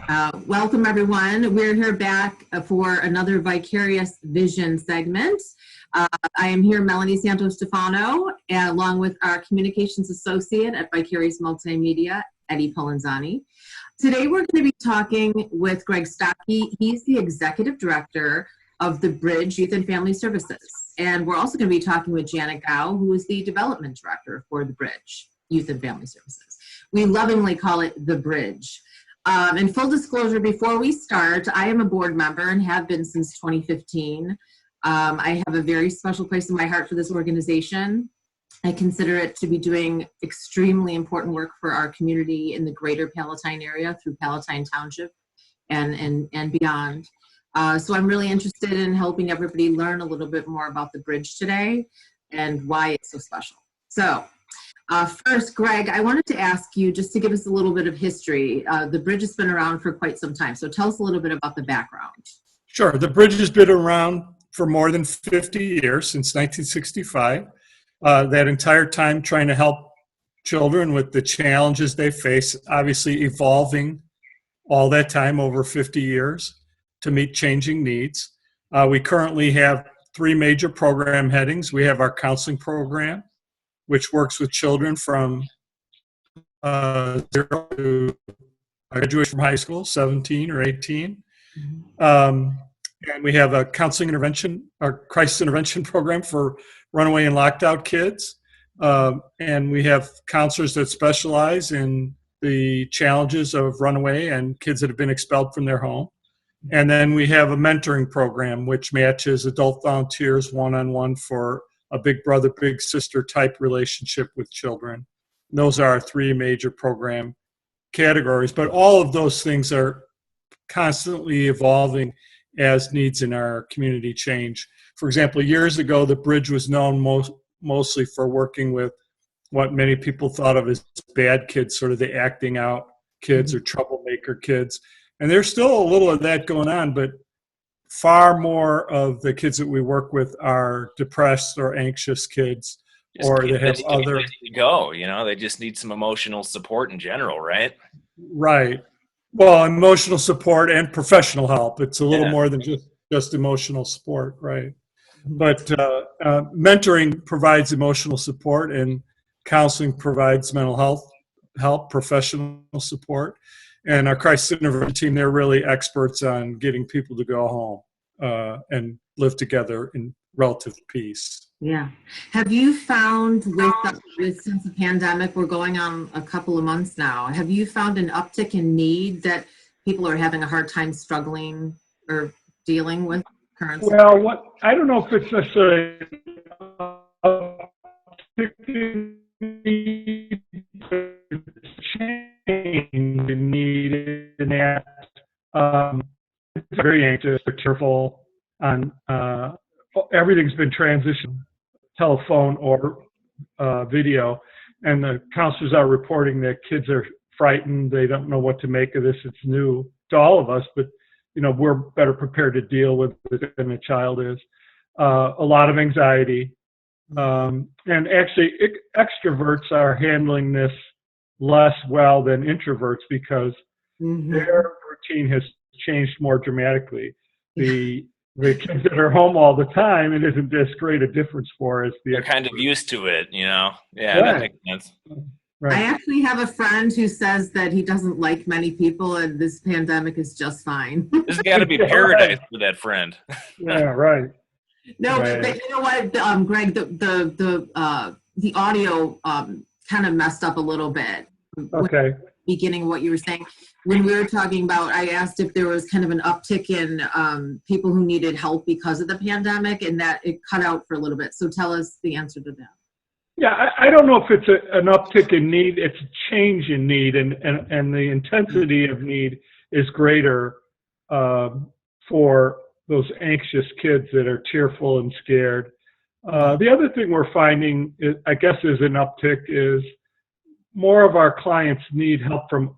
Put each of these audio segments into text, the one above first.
Welcome, everyone. We're here back for another Vicarious Vision segment. I am here, Melanie Santo-Stefano, along with our communications associate at Vicarious Multimedia, Eddie Polanzani. Today, we're going to be talking with Gregg. He's the executive director of the Bridge Youth and Family Services. And we're also going to be talking with Janet Gao, who is the development director for the Bridge Youth and Family Services. We lovingly call it the Bridge. In full disclosure, before we start, I am a board member and have been since 2015. I have a very special place in my heart for this organization. I consider it to be doing extremely important work for our community in the greater Palatine area through Palatine Township and beyond. So I'm really interested in helping everybody learn a little bit more about the Bridge today and why it's so special. So first, Gregg, I wanted to ask you just to give us a little bit of history. The Bridge has been around for quite some time, so tell us a little bit about the background. Sure. The Bridge has been around for more than 50 years, since 1965. That entire time trying to help children with the challenges they face, obviously evolving all that time over 50 years to meet changing needs. We currently have three major program headings. We have our counseling program, which works with children from 0 to graduation from high school, 17 or 18. And we have a counseling intervention, or crisis intervention program for runaway and locked out kids. And we have counselors that specialize in the challenges of runaway and kids that have been expelled from their home. And then we have a mentoring program, which matches adult volunteers one-on-one for a big brother, big sister type relationship with children. And those are our three major program categories, but all of those things are constantly evolving as needs in our community change. For example, years ago, the Bridge was known mostly for working with what many people thought of as bad kids, sort of the acting out kids or troublemaker kids. And there's still a little of that going on, but far more of the kids that we work with are depressed or anxious kids, or they have other. They just need some emotional support in general, right? Right. Well, emotional support and professional help. It's a little more than just emotional support, right? But mentoring provides emotional support, and counseling provides mental health help, professional support. And our crisis intervention team, they're really experts on getting people to go home and live together in relative peace. Yeah. Have you found since the pandemic, we're going on a couple of months now, have you found an uptick in need that people are having a hard time struggling or dealing with currently? Well, I don't know if it's necessarily change in need in that very anxious or tearful on everything's been transitioned telephone or video, and the counselors are reporting that kids are frightened. They don't know what to make of this. It's new to all of us, but we're better prepared to deal with it than a child is. A lot of anxiety, and actually extroverts are handling this less well than introverts because their routine has changed more dramatically. The kids that are home all the time, it isn't as great a difference for as they're kind of used to it, Yeah, right. That makes sense. Right. I actually have a friend who says that he doesn't like many people and this pandemic is just fine. This has got to be paradise for that friend. Yeah, right. No, right. But you know what, Gregg, the audio kind of messed up a little bit. Okay. Beginning what you were saying. When we were talking about, I asked if there was kind of an uptick in people who needed help because of the pandemic, and that it cut out for a little bit. So tell us the answer to that. Yeah, I don't know if it's an uptick in need. It's a change in need, and the intensity of need is greater for those anxious kids that are tearful and scared. The other thing we're finding, I guess, is an uptick is more of our clients need help from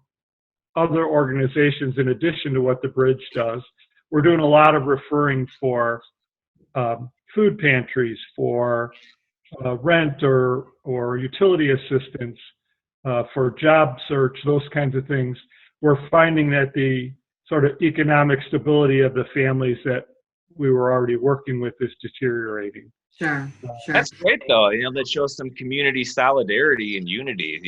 other organizations in addition to what the Bridge does. We're doing a lot of referring for food pantries, for rent or utility assistance, for job search, those kinds of things. We're finding that the sort of economic stability of the families that we were already working with is deteriorating. Sure, sure. That's great, though. That shows some community solidarity and unity.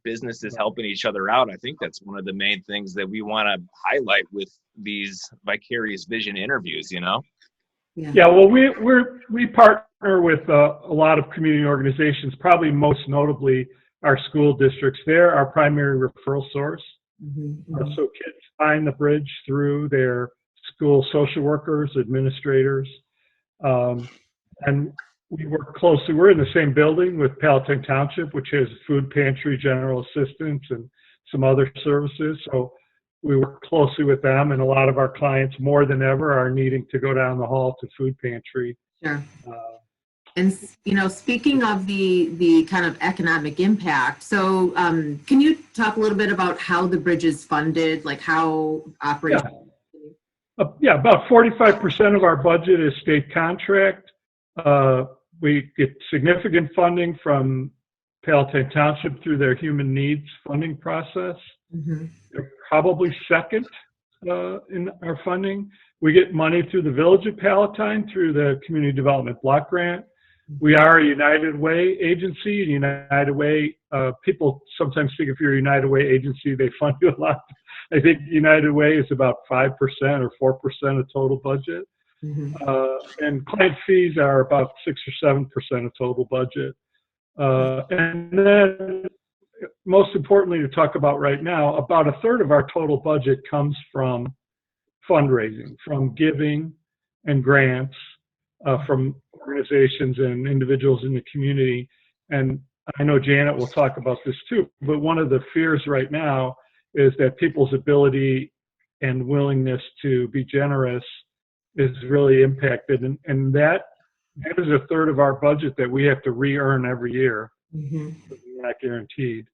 Businesses helping each other out. I think that's one of the main things that we want to highlight with these Vicarious Vision interviews. Yeah, well, we partner with a lot of community organizations, probably most notably our school districts. They're our primary referral source. So kids find the bridge through their school social workers, administrators, and we work closely. We're in the same building with Palatine Township, which has food pantry, general assistance, and some other services. So we work closely with them, and a lot of our clients, more than ever, are needing to go down the hall to food pantry. Sure. And speaking of the kind of economic impact, so can you talk a little bit about how the bridge is funded, like how operations? Yeah, about 45% of our budget is state contract. We get significant funding from Palatine Township through their human needs funding process. They're probably second in our funding. We get money through the Village of Palatine through the Community Development Block Grant. We are a United Way agency. United Way, people sometimes think if you're a United Way agency, they fund you a lot. I think United Way is about 5% or 4% of total budget. And client fees are about 6 or 7% of total budget. And then, most importantly to talk about right now, about a third of our total budget comes from fundraising, from giving and grants from organizations and individuals in the community. And I know Janet will talk about this too, but one of the fears right now is that people's ability and willingness to be generous is really impacted. And that is a third of our budget that we have to re-earn every year. We're not guaranteed.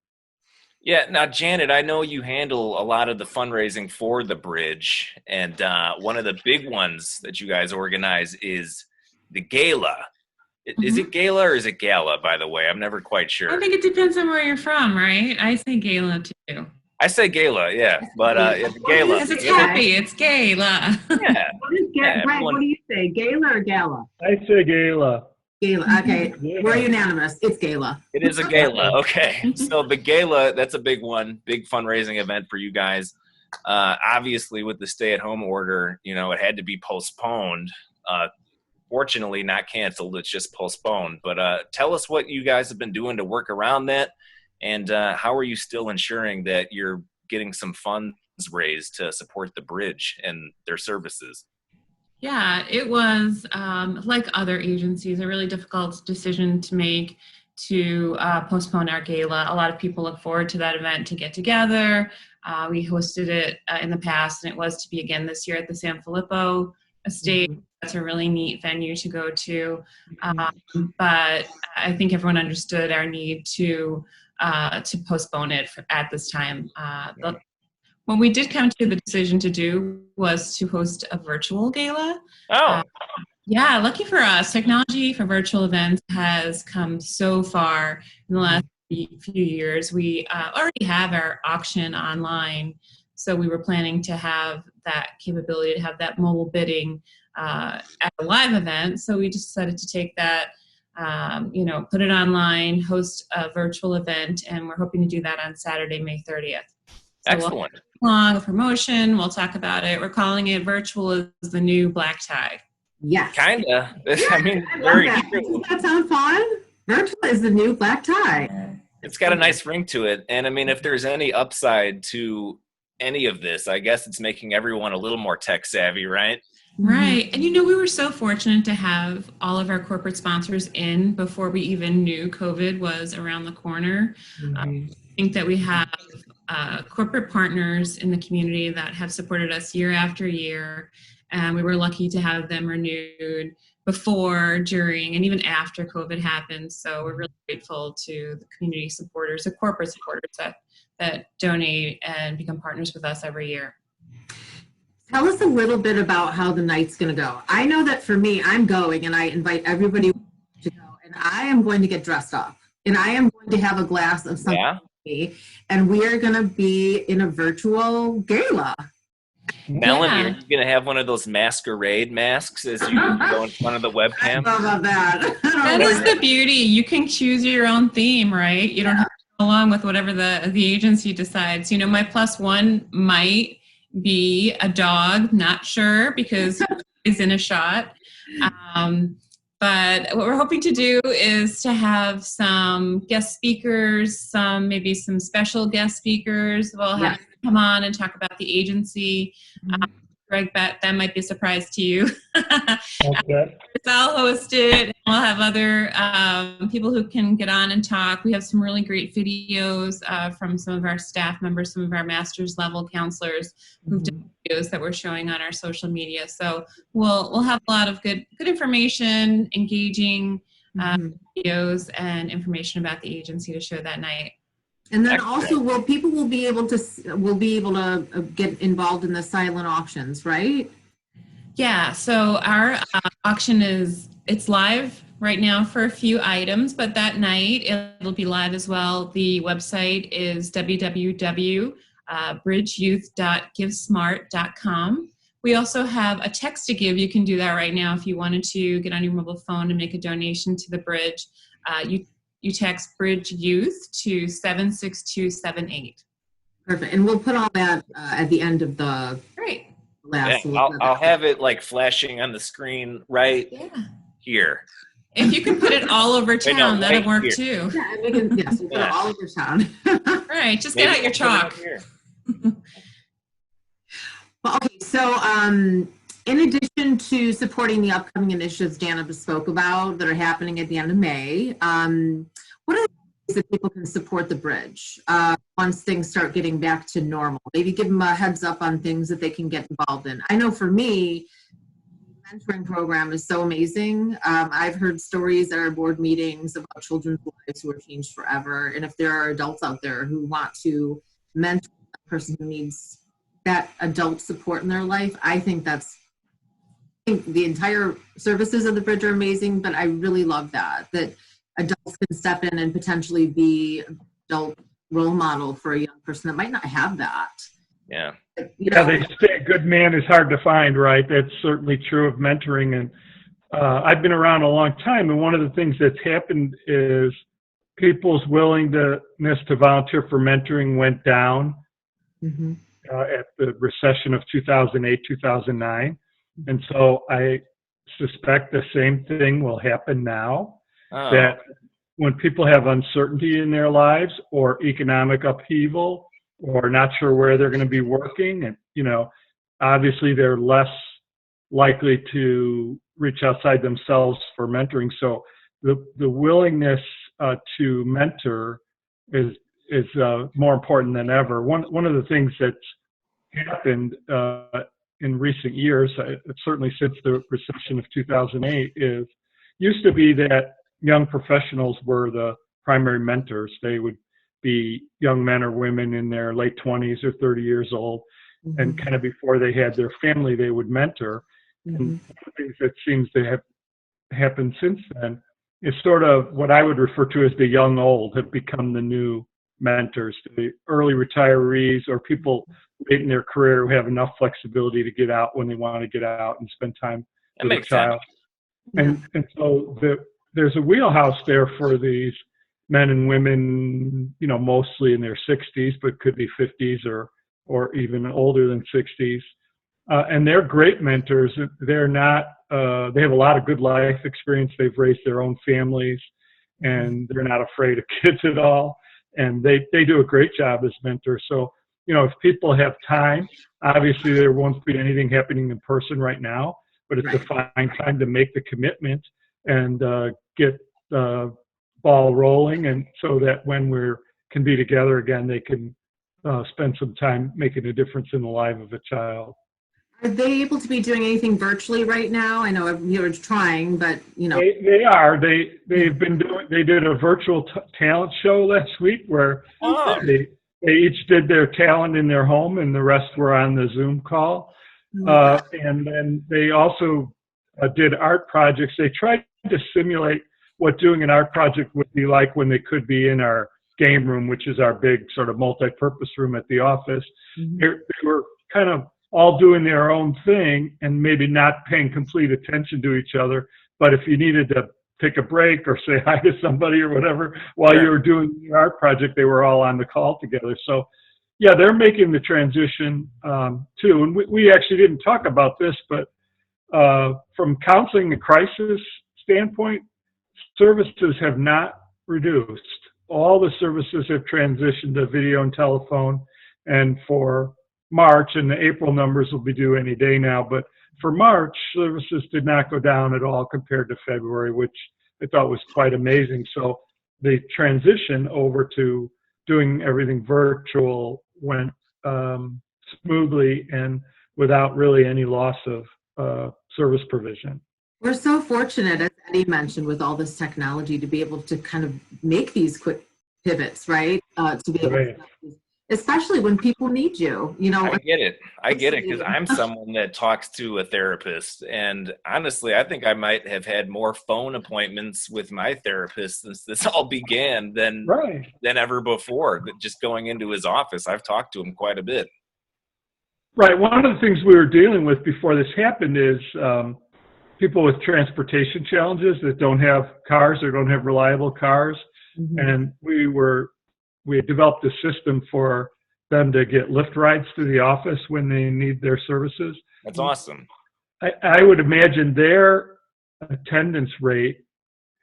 Yeah. Now, Janet, I know you handle a lot of the fundraising for the bridge. And one of the big ones that you guys organize is the gala. Is it gala or is it gala, by the way? I'm never quite sure. I think it depends on where you're from, right? I say gala too. I say gala, yeah. But it's gala. Because it's happy. It's gala. Yeah. Greg, what do you say, gala or gala? I say gala. Gala, okay. We're unanimous. It's gala. It is a gala, okay. So the gala, that's a big one, big fundraising event for you guys. Obviously, with the stay-at-home order, it had to be postponed. Fortunately, not canceled. It's just postponed. But tell us what you guys have been doing to work around that, and how are you still ensuring that you're getting some funds raised to support the bridge and their services? Yeah, it was, like other agencies, a really difficult decision to make to postpone our gala. A lot of people look forward to that event to get together. We hosted it in the past, and it was to be again this year at the San Filippo Estate. That's a really neat venue to go to. But I think everyone understood our need to postpone it at this time. What we did come to the decision to do was to host a virtual gala. Oh. Yeah, lucky for us, technology for virtual events has come so far in the last few years. We already have our auction online, so we were planning to have that capability to have that mobile bidding at a live event. So we just decided to take that, put it online, host a virtual event, and we're hoping to do that on Saturday, May 30th. So Excellent. Long promotion. We'll talk about it. We're calling it Virtual is the New Black Tie. Yes. Kinda. I mean, I love very that. true. Doesn't that sound fun? Virtual is the new black tie. It's got a nice ring to it. And I mean, if there's any upside to any of this, I guess it's making everyone a little more tech savvy, right? Right. And we were so fortunate to have all of our corporate sponsors in before we even knew COVID was around the corner. I think that we have corporate partners in the community that have supported us year after year. And we were lucky to have them renewed before, during, and even after COVID happened. So we're really grateful to the community supporters, the corporate supporters that donate and become partners with us every year. Tell us a little bit about how the night's going to go. I know that for me, I'm going, and I invite everybody to go, and I am going to get dressed up, and I am going to have a glass of something. Yeah. And we are going to be in a virtual gala. Melanie, Yeah. are you gonna have one of those masquerade masks as you go in front of the I webcam? don't know about that. I don't That know. is the beauty. You can choose your own theme, right? You don't have to go along with whatever the agency decides. You know, my plus one might be a dog, not sure because is in a shot. But what we're hoping to do is to have some guest speakers, maybe some special guest speakers. We'll have them come on and talk about the agency. Greg, that might be a surprise to you. Okay. I'll host it. We'll have other people who can get on and talk. We have some really great videos from some of our staff members, some of our master's level counselors who've done videos that we're showing on our social media. So we'll have a lot of good information, engaging videos, and information about the agency to show that night. And then also, people will be able to get involved in the silent auctions, right? Yeah, so our auction it's live right now for a few items, but that night it'll be live as well. The website is www.bridgeyouth.givesmart.com. We also have a text to give. You can do that right now if you wanted to get on your mobile phone and make a donation to the Bridge. You text Bridge Youth to 76278. Perfect. And we'll put all that at the end of the Great. last. Yeah, I'll have it like flashing on the screen right here. If you can put it all over town, that'll right work here. too. Yeah, we can, yes, we'll put it all over town. All right, just get out your chalk. Well, okay, so in addition to supporting the upcoming initiatives Dana spoke about that are happening at the end of May, what are the ways that people can support the Bridge once things start getting back to normal? Maybe give them a heads up on things that they can get involved in. I know for me, the mentoring program is so amazing. I've heard stories at our board meetings about children's lives who are changed forever. And if there are adults out there who want to mentor a person who needs that adult support in their life, I think the entire services of the Bridge are amazing, but I really love that adults can step in and potentially be an adult role model for a young person that might not have that. Yeah. Yeah, they say a good man is hard to find, right? That's certainly true of mentoring. And I've been around a long time, and one of the things that's happened is people's willingness to volunteer for mentoring went down at the recession of 2008, 2009. And so I suspect the same thing will happen now, that when people have uncertainty in their lives or economic upheaval or not sure where they're going to be working, and, obviously they're less likely to reach outside themselves for mentoring. So the willingness to mentor is more important than ever. One of the things that's happened in recent years, certainly since the recession of 2008, used to be that young professionals were the primary mentors. They would be young men or women in their late 20s or 30 years old, and kind of before they had their family, they would mentor. And one of the things that seems to have happened since then is sort of what I would refer to as the young old have become the new mentors, the early retirees or people late in their career who have enough flexibility to get out when they want to get out and spend time with a child. And so there's a wheelhouse there for these men and women, mostly in their 60s, but could be 50s or even older than 60s. And they're great mentors. They're not, they have a lot of good life experience. They've raised their own families, and they're not afraid of kids at all. And they do a great job as mentors. So, if people have time, obviously there won't be anything happening in person right now, but it's a fine time to make the commitment and get the ball rolling, and so that when we can be together again, they can spend some time making a difference in the life of a child. Are they able to be doing anything virtually right now? I know you're trying, but they are. They did a virtual talent show last week where they each did their talent in their home, and the rest were on the Zoom call. And then they also did art projects. They tried to simulate what doing an art project would be like when they could be in our game room, which is our big sort of multi-purpose room at the office. They were kind of all doing their own thing and maybe not paying complete attention to each other. But if you needed to take a break or say hi to somebody or whatever while you were doing your art project, they were all on the call together. So yeah, they're making the transition too. And we actually didn't talk about this, but from counseling and crisis standpoint, services have not reduced. All the services have transitioned to video and telephone. And for March, and the April numbers will be due any day now, but for March, services did not go down at all compared to February, which I thought was quite amazing. So the transition over to doing everything virtual went smoothly and without really any loss of service provision. We're so fortunate, as Eddie mentioned, with all this technology to be able to kind of make these quick pivots, right? To be able to, especially when people need you, you know. I get it because I'm someone that talks to a therapist, and honestly, I think I might have had more phone appointments with my therapist since this all began than ever before. Just going into his office, I've talked to him quite a bit. Right. One of the things we were dealing with before this happened is people with transportation challenges that don't have cars or don't have reliable cars. Mm-hmm. And we had developed a system for them to get Lyft rides to the office when they need their services. That's awesome. I would imagine their attendance rate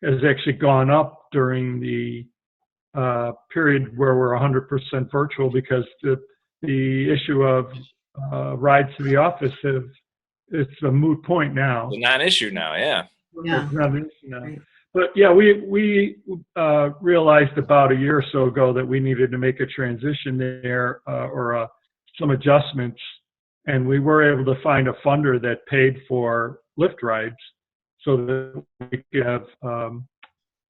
has actually gone up during the period where we're 100% virtual, because the issue of rides to the office it's a moot point now. It's a non-issue now, yeah. It's not an issue now. Right. But yeah, we realized about a year or so ago that we needed to make a transition there or some adjustments, and we were able to find a funder that paid for Lyft rides so that we could have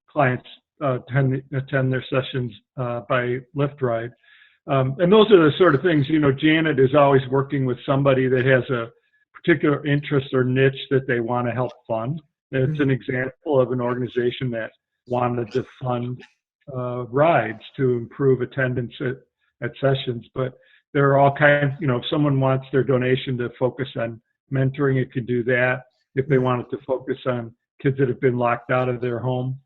clients attend their sessions by Lyft ride. And those are the sort of things, you know, Janet is always working with somebody that has a particular interest or niche that they want to help fund. It's an example of an organization that wanted to fund rides to improve attendance at sessions. But there are all kinds, you know, if someone wants their donation to focus on mentoring, it could do that. If they wanted to focus on kids that have been locked out of their home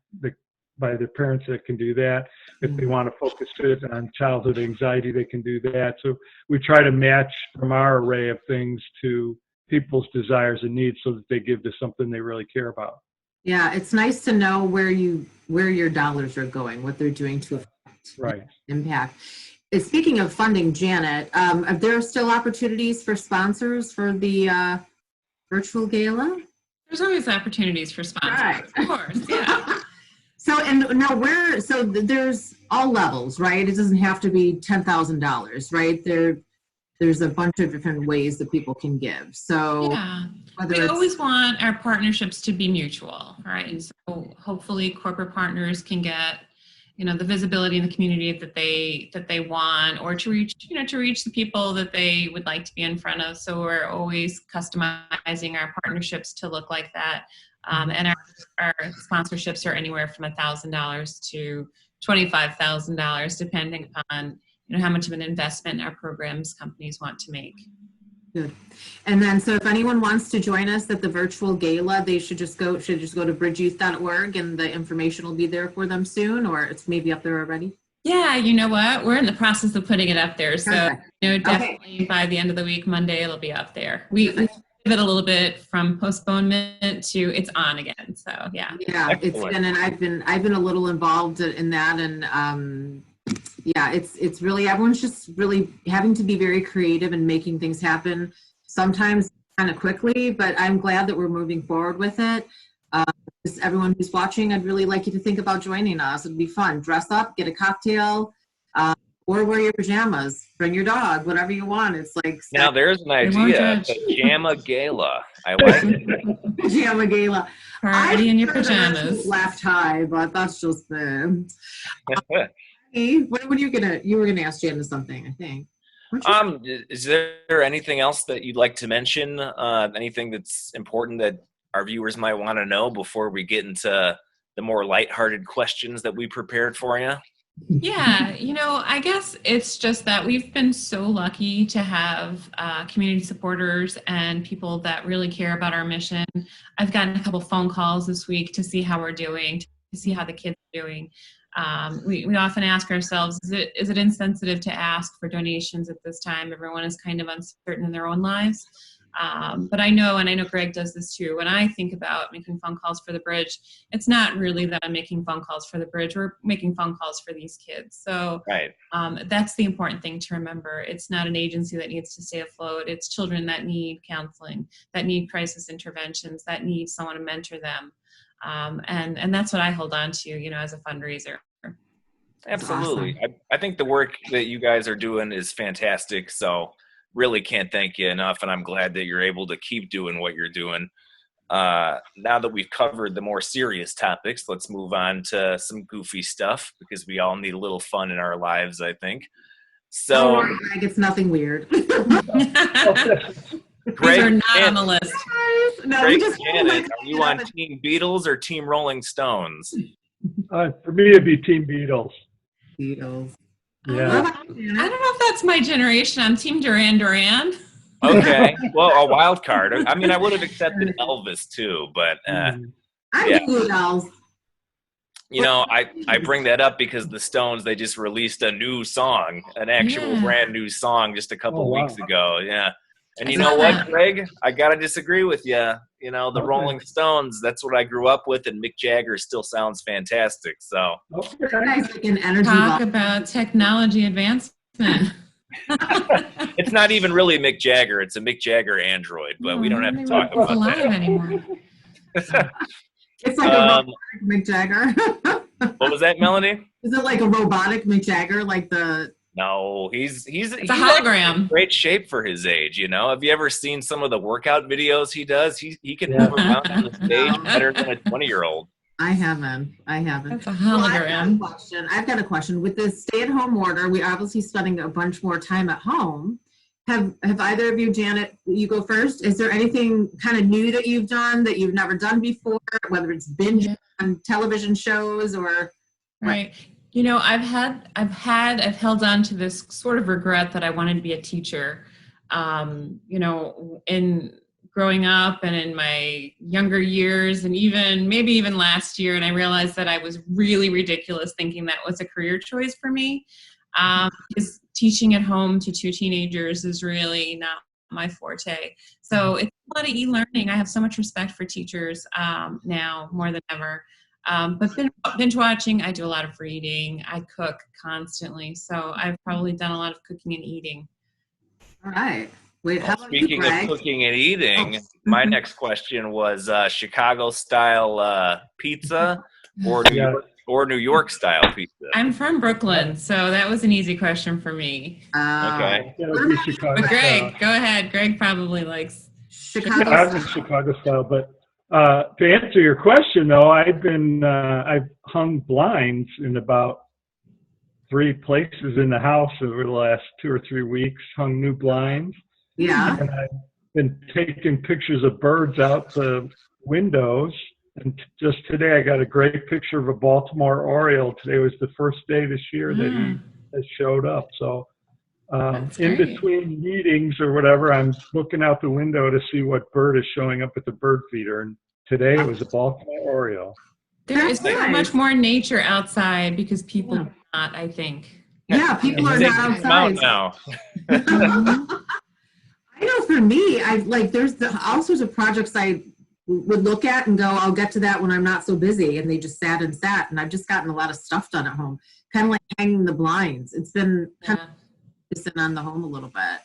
by their parents, that can do that. If they want to focus it on childhood anxiety, they can do that. So we try to match from our array of things to people's desires and needs so that they give to something they really care about. Yeah, it's nice to know where your dollars are going, what they're doing to affect impact. Speaking of funding, Janet, are there still opportunities for sponsors for the virtual gala? There's always opportunities for sponsors, right. Of course, yeah. So there's all levels, right? It doesn't have to be $10,000, right? There's a bunch of different ways that people can give. So yeah, we always want our partnerships to be mutual, right? So hopefully corporate partners can get, you know, the visibility in the community that they want, or to reach the people that they would like to be in front of. So we're always customizing our partnerships to look like that. And our sponsorships are anywhere from $1,000 to $25,000, depending upon, you know, how much of an investment our programs companies want to make. Good. And then, so if anyone wants to join us at the virtual gala, they should just go to bridgeyouth.org, and the information will be there for them soon, or it's maybe up there already. Yeah, you know what? We're in the process of putting it up there. So, you know, definitely by the end of the week, Monday, it'll be up there. We give it a little bit from postponement to it's on again. So yeah. Yeah, it's been, and I've been a little involved in that, and yeah, it's really, everyone's just really having to be very creative and making things happen, sometimes kind of quickly, but I'm glad that we're moving forward with it. Everyone who's watching, I'd really like you to think about joining us. It'd be fun. Dress up, get a cocktail, or wear your pajamas, bring your dog, whatever you want. It's like, now there's an idea, pajama gala. I like it. Pajama gala. Party in your pajamas. Laughed high, but that's just the. What were you were gonna ask Janice something, I think. Is there anything else that you'd like to mention? Anything that's important that our viewers might want to know before we get into the more lighthearted questions that we prepared for you? Yeah, I guess it's just that we've been so lucky to have community supporters and people that really care about our mission. I've gotten a couple phone calls this week to see how we're doing, to see how the kids are doing. We often ask ourselves, is it insensitive to ask for donations at this time? Everyone is kind of uncertain in their own lives. But I know, and I know Greg does this too, when I think about making phone calls for the bridge, it's not really that I'm making phone calls for the bridge. We're making phone calls for these kids. So Right. that's the important thing to remember. It's not an agency that needs to stay afloat. It's children that need counseling, that need crisis interventions, that need someone to mentor them. And that's what I hold on to, as a fundraiser. Absolutely. Awesome. I think the work that you guys are doing is fantastic. So really can't thank you enough. And I'm glad that you're able to keep doing what you're doing. Now that we've covered the more serious topics, let's move on to some goofy stuff because we all need a little fun in our lives, I think. Don't So, worry, Greg, it's nothing weird. These Greg, are not on Janet, the list. No, Greg, we just Janet, are you on Team Beatles or Team Rolling Stones? For me, it'd be Team Beatles. Beatles. Yeah. What about you, I Janet? don't know if that's my generation. I'm Team Duran Duran. Okay, well, a wild card. I mean, I would have accepted Elvis too, but Mm. I'm Yeah. Goo Dolls. I bring that up because the Stones, they just released a new song, an actual Yeah. brand new song just a couple Oh, wow. weeks ago. Yeah. And I you saw know what, that. Greg? I got to disagree with you. The Okay. Rolling Stones, that's what I grew up with, and Mick Jagger still sounds fantastic. So, You Okay. guys like an energy Talk ball. about technology advancement. it's not even really Mick Jagger, it's a Mick Jagger android, but we don't have to talk Not about alive that. anymore. It's like a Um, robotic Mick Jagger. what was that, Melanie? Is it like a robotic Mick Jagger? Like the No, he's It's a actually in hologram. great shape for his age. Have you ever seen some of the workout videos he does? He can Yeah. move around on the stage No. better than a 20-year-old. I haven't. That's a Well, I've got a hologram. question. With the stay-at-home order, we're obviously spending a bunch more time at home. Have either of you, Janet, you go first? Is there anything kind of new that you've done that you've never done before, whether it's binge Yeah. on television shows or? Right. I've held on to this sort of regret that I wanted to be a teacher. In growing up and in my younger years and maybe even last year, and I realized that I was really ridiculous thinking that was a career choice for me. Because teaching at home to two teenagers is really not my forte. So it's a lot of e-learning. I have so much respect for teachers now more than ever. But binge watching, I do a lot of reading. I cook constantly. So I've probably done a lot of cooking and eating. All right. Wait, how about you, Speaking of Greg? cooking and eating, Oh. my next question was Chicago-style pizza or New York style pizza. I'm from Brooklyn, so that was an easy question for me. Okay. Yeah, it'd be Chicago But Greg, style. go ahead. Greg probably likes Chicago. Yeah, I'm in Chicago style, but to answer your question, though, I've hung blinds in about 3 places in the house over the last 2 or 3 weeks. Hung new blinds, Yeah. and I've been taking pictures of birds out the windows. And just today, I got a great picture of a Baltimore Oriole. Today was the first day this year that he has showed up. So That's in great. between meetings or whatever, I'm looking out the window to see what bird is showing up at the bird feeder. And today it was a Baltimore Oriole. There is That's so nice. much more nature outside because people Yeah. are not, I think. Yeah, people are They not come out outside. now. I know for me, there's all sorts of projects I would look at and go, I'll get to that when I'm not so busy. And they just sat, and I've just gotten a lot of stuff done at home, kind of like hanging the blinds. It's been kind Yeah. of sitting on the home a little bit.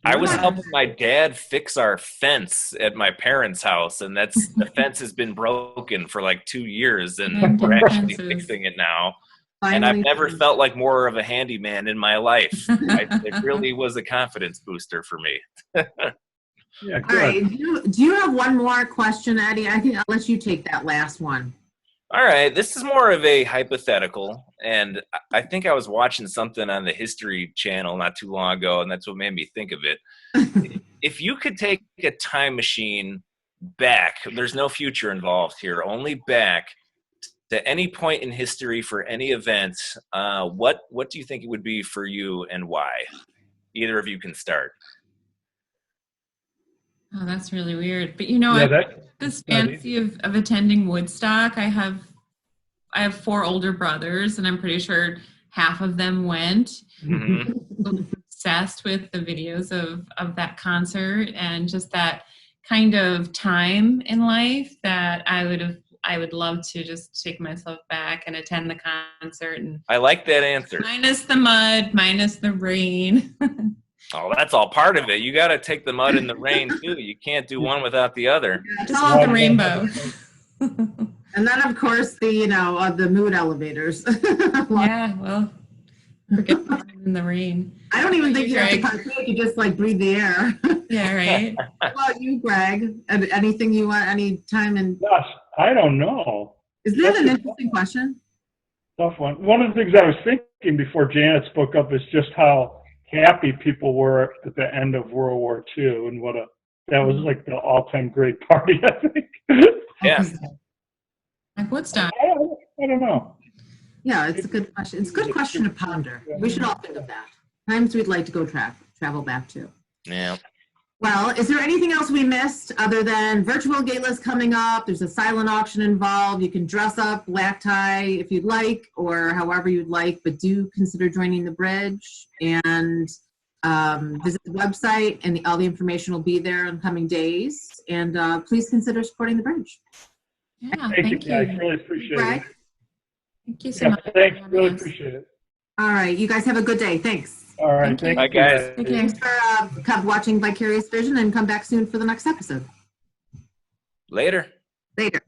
I was helping my dad fix our fence at my parents' house, and the fence has been broken for like 2 years, and Abandoned we're actually fences. fixing it now. And I've Finally never done. felt like more of a handyman in my life. It really was a confidence booster for me. Yeah, All good. right. Do you have one more question, Eddie? I think I'll let you take that last one. All right, this is more of a hypothetical, and I think I was watching something on the History Channel not too long ago, and that's what made me think of it. If you could take a time machine back, there's no future involved here, only back to any point in history for any event, what do you think it would be for you and why? Either of you can start. Oh, that's really weird. But you know, Yeah, I have that- this that fantasy of attending Woodstock. I have 4 older brothers, and I'm pretty sure half of them went. Mhm. Obsessed with the videos of that concert and just that kind of time in life that I would love to just take myself back and attend the concert, and I like that answer. minus the mud, minus the rain. Oh, that's all part of it. You got to take the mud and the rain too. You can't do one without the other. Just love the rainbow. And then, of course, the mood elevators. Yeah, well, forget the mud and the rain. I don't even think you have to Greg. partake. You just like breathe the air. Yeah, right. What about you, Greg? Anything you want? Any time? And Gosh, I don't know. isn't that an interesting question? Tough one. One of the things I was thinking before Janet spoke up is just how happy people were at the end of World War II, and that was like the all-time great party, I think. Yeah. Like Woodstock. I don't know. Yeah, it's a good question. It's a good question to ponder. We should all think of that. Times we'd like to go travel back to. Yeah. Well, is there anything else we missed other than virtual galas coming up? There's a silent auction involved. You can dress up, black tie if you'd like, or however you'd like, but do consider joining the bridge and visit the website, and all the information will be there in coming days. And please consider supporting the bridge. Yeah, Thank you, thank guys. you. Really appreciate Greg? it. Thank you so Yeah, much. for thanks. having Really us. appreciate it. All right, you guys have a good day. Thanks. All right. Thank you. Bye, guys. Take care. Thanks for watching Vicarious Vision, and come back soon for the next episode. Later. Later.